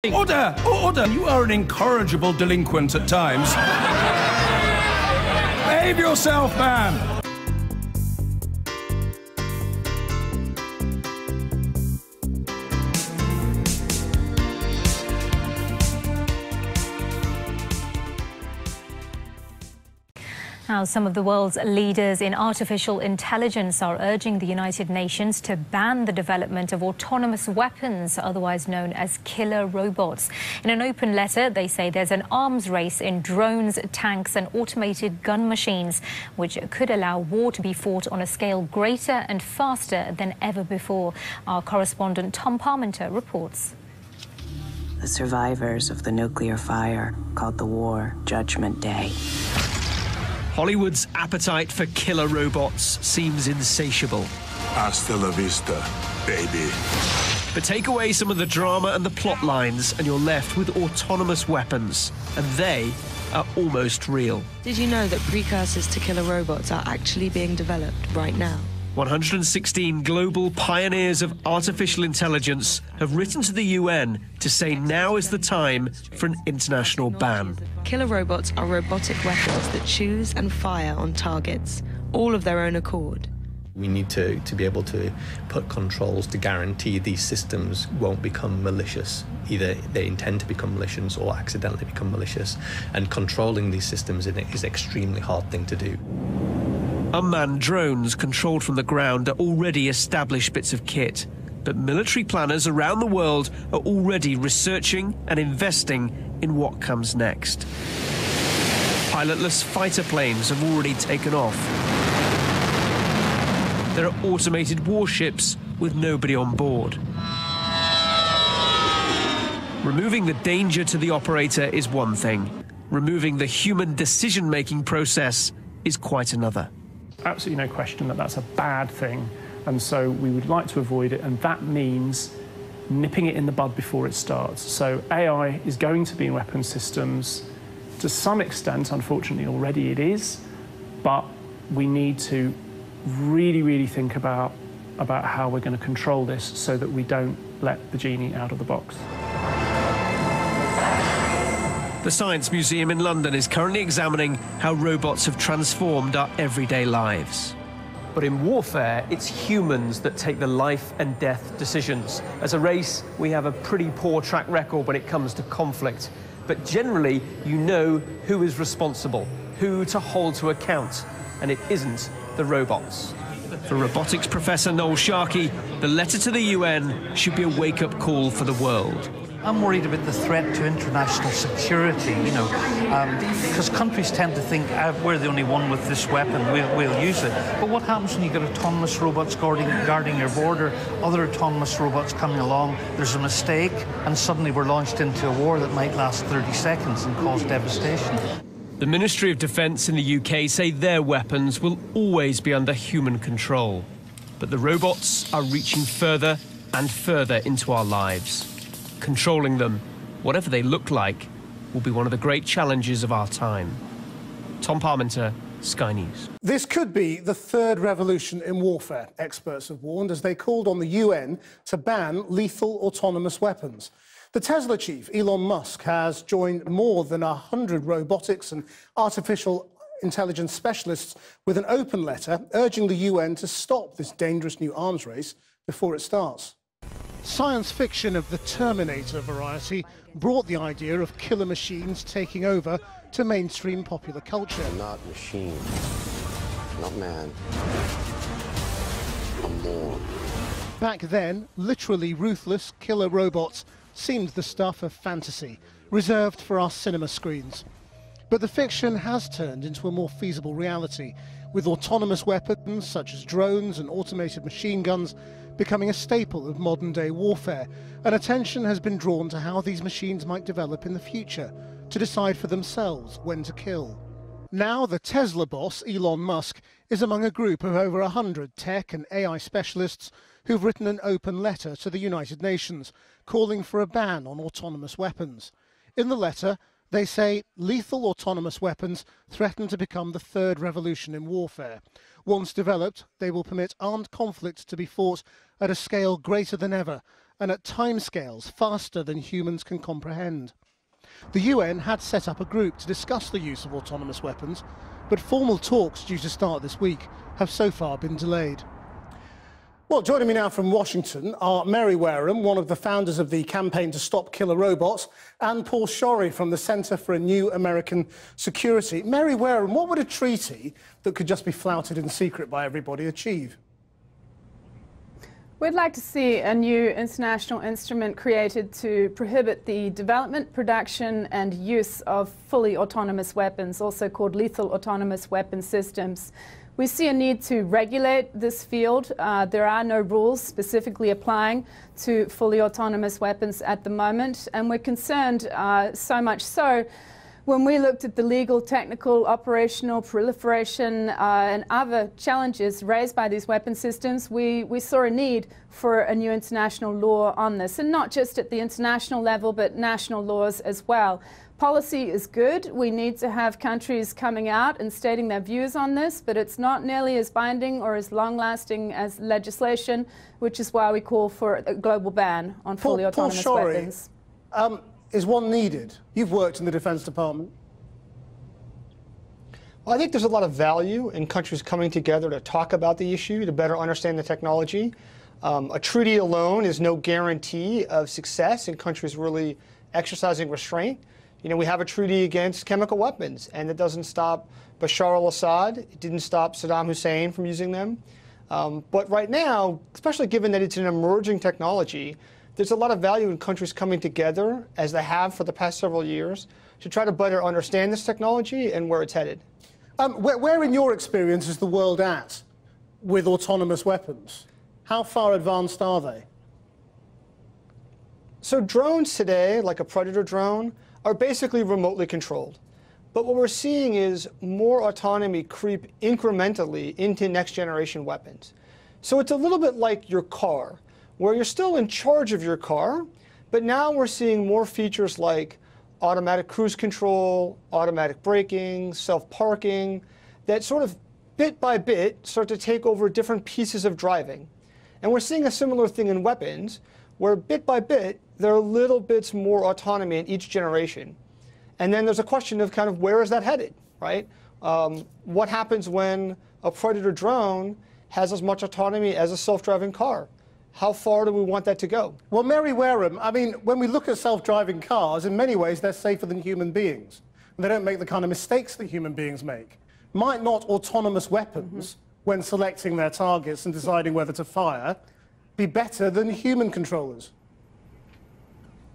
Order! Order! You are an incorrigible delinquent at times. Behave yourself, man! Now, some of the world's leaders in artificial intelligence are urging the United Nations to ban the development of autonomous weapons, otherwise known as killer robots. In an open letter, they say there's an arms race in drones, tanks and automated gun machines, which could allow war to be fought on a scale greater and faster than ever before. Our correspondent Tom Parmenter reports. The survivors of the nuclear fire called the war Judgment Day. Hollywood's appetite for killer robots seems insatiable. Hasta la vista, baby. But take away some of the drama and the plot lines and you're left with autonomous weapons. And they are almost real. Did you know that precursors to killer robots are actually being developed right now? 116 global pioneers of artificial intelligence have written to the UN to say now is the time for an international ban. Killer robots are robotic weapons that choose and fire on targets, all of their own accord. We need to be able to put controls to guarantee these systems won't become malicious. Either they intend to become malicious or accidentally become malicious. And controlling these systems is an extremely hard thing to do. Unmanned drones controlled from the ground are already established bits of kit, but military planners around the world are already researching and investing in what comes next. Pilotless fighter planes have already taken off. There are automated warships with nobody on board. Removing the danger to the operator is one thing. Removing the human decision-making process is quite another. Absolutely no question that that's a bad thing, and so we would like to avoid it, and that means nipping it in the bud before it starts. So AI is going to be in weapons systems to some extent. Unfortunately, already it is, but we need to really think about how we're going to control this so that we don't let the genie out of the box. The Science Museum in London is currently examining how robots have transformed our everyday lives. But in warfare, it's humans that take the life and death decisions. As a race, we have a pretty poor track record when it comes to conflict. But generally, you know who is responsible, who to hold to account, and it isn't the robots. For robotics professor Noel Sharkey, the letter to the UN should be a wake-up call for the world. I'm worried about the threat to international security, because countries tend to think we're the only one with this weapon, we'll use it. But what happens when you get autonomous robots guarding your border, other autonomous robots coming along, there's a mistake, and suddenly we're launched into a war that might last 30 seconds and cause devastation. The Ministry of Defence in the UK say their weapons will always be under human control. But the robots are reaching further and further into our lives. Controlling them, whatever they look like, will be one of the great challenges of our time. Tom Parmenter, Sky News. This could be the third revolution in warfare, experts have warned, as they called on the UN to ban lethal autonomous weapons. The Tesla chief, Elon Musk, has joined more than 100 robotics and artificial intelligence specialists with an open letter urging the UN to stop this dangerous new arms race before it starts. Science fiction of the Terminator variety brought the idea of killer machines taking over to mainstream popular culture. I'm not machine, not man. I'm more. Back then, literally ruthless killer robots seemed the stuff of fantasy, reserved for our cinema screens. But the fiction has turned into a more feasible reality, with autonomous weapons such as drones and automated machine guns becoming a staple of modern-day warfare, and attention has been drawn to how these machines might develop in the future, to decide for themselves when to kill. Now the Tesla boss, Elon Musk, is among a group of over 100 tech and AI specialists who've written an open letter to the United Nations, calling for a ban on autonomous weapons. In the letter, they say lethal autonomous weapons threaten to become the third revolution in warfare. Once developed, they will permit armed conflict to be fought at a scale greater than ever and at timescales faster than humans can comprehend. The UN had set up a group to discuss the use of autonomous weapons, but formal talks due to start this week have so far been delayed. Well, joining me now from Washington are Mary Wareham, one of the founders of the Campaign to Stop Killer Robots, and Paul Shorey from the Centre for a New American Security. Mary Wareham, what would a treaty that could just be flouted in secret by everybody achieve? We'd like to see a new international instrument created to prohibit the development, production and use of fully autonomous weapons, also called lethal autonomous weapon systems. We see a need to regulate this field. There are no rules specifically applying to fully autonomous weapons at the moment, and we're concerned so much so when we looked at the legal, technical, operational, proliferation and other challenges raised by these weapon systems, we saw a need for a new international law on this, and not just at the international level, but national laws as well. Policy is good. We need to have countries coming out and stating their views on this, but it's not nearly as binding or as long-lasting as legislation, which is why we call for a global ban on fully autonomous weapons. Is one needed? You've worked in the Defense Department. Well, I think there's a lot of value in countries coming together to talk about the issue, to better understand the technology. A treaty alone is no guarantee of success in countries really exercising restraint. You know, we have a treaty against chemical weapons, and it doesn't stop Bashar al-Assad. It didn't stop Saddam Hussein from using them. But right now, especially given that it's an emerging technology, there's a lot of value in countries coming together, as they have for the past several years, to try to better understand this technology and where it's headed. Where in your experience is the world at with autonomous weapons? How far advanced are they? So drones today, like a Predator drone, are basically remotely controlled. But what we're seeing is more autonomy creep incrementally into next generation weapons. So it's a little bit like your car, where you're still in charge of your car, but now we're seeing more features like automatic cruise control, automatic braking, self-parking, that sort of bit by bit start to take over different pieces of driving. And we're seeing a similar thing in weapons, where bit by bit, there are little bits more autonomy in each generation. And then there's a question of kind of where is that headed, right? What happens when a Predator drone has as much autonomy as a self-driving car? How far do we want that to go? Well, Mary Wareham, I mean, when we look at self-driving cars, in many ways they're safer than human beings. And they don't make the kind of mistakes that human beings make. Might not autonomous weapons, when selecting their targets and deciding whether to fire, be better than human controllers?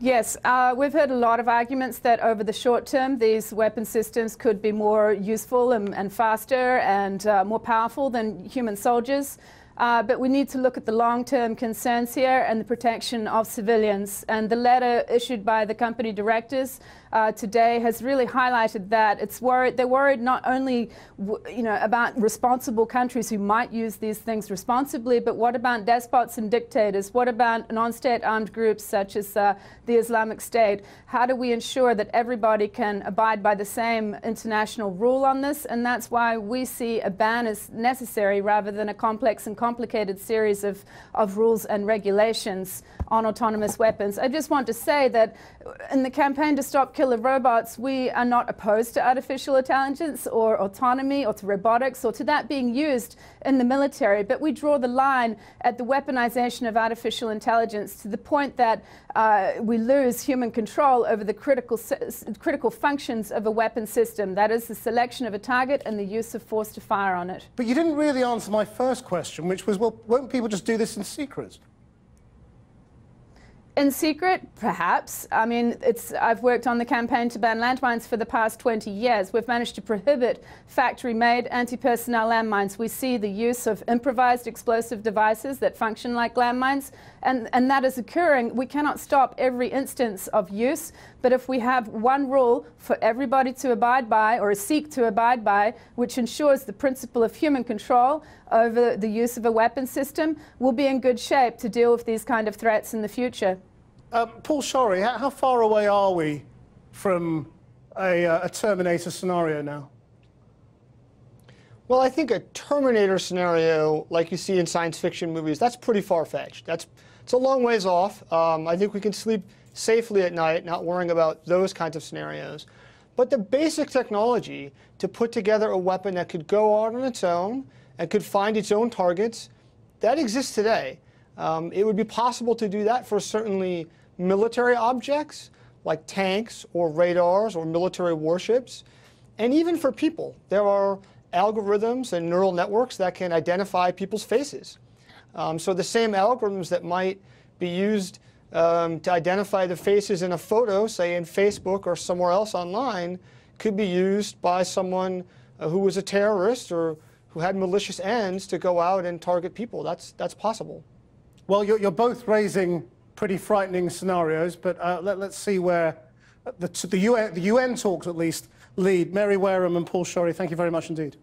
Yes, we've heard a lot of arguments that over the short term these weapon systems could be more useful and faster and more powerful than human soldiers. But we need to look at the long-term concerns here and the protection of civilians. And the letter issued by the company directors today has really highlighted that. They're worried not only about responsible countries who might use these things responsibly, but what about despots and dictators? What about non-state armed groups such as the Islamic State? How do we ensure that everybody can abide by the same international rule on this? And that's why we see a ban as necessary rather than a complex and complicated series of rules and regulations on autonomous weapons. I just want to say that in the campaign to stop killer robots, we are not opposed to artificial intelligence or autonomy or to robotics or to that being used in the military, but we draw the line at the weaponization of artificial intelligence to the point that we lose human control over the critical functions of a weapon system. That is the selection of a target and the use of force to fire on it. But you didn't really answer my first question, which was, well, won't people just do this in secret? In secret, perhaps. I mean, I've worked on the campaign to ban landmines for the past 20 years. We've managed to prohibit factory-made anti-personnel landmines. We see the use of improvised explosive devices that function like landmines, and that is occurring. We cannot stop every instance of use, but if we have one rule for everybody to abide by, or seek to abide by, which ensures the principle of human control over the use of a weapon system, we'll be in good shape to deal with these kind of threats in the future. Paul Shorey, how far away are we from a Terminator scenario now? Well, I think a Terminator scenario, like you see in science fiction movies, that's pretty far-fetched. It's a long ways off. I think we can sleep safely at night, not worrying about those kinds of scenarios. But the basic technology to put together a weapon that could go out on its own and could find its own targets, that exists today. It would be possible to do that for certainly military objects, like tanks or radars or military warships, and even for people. There are algorithms and neural networks that can identify people's faces. So the same algorithms that might be used to identify the faces in a photo, say in Facebook or somewhere else online, could be used by someone who was a terrorist or who had malicious ends to go out and target people. That's possible. Well, you're both raising pretty frightening scenarios, but let's see where the UN talks at least lead. Mary Wareham and Paul Shorey, thank you very much indeed.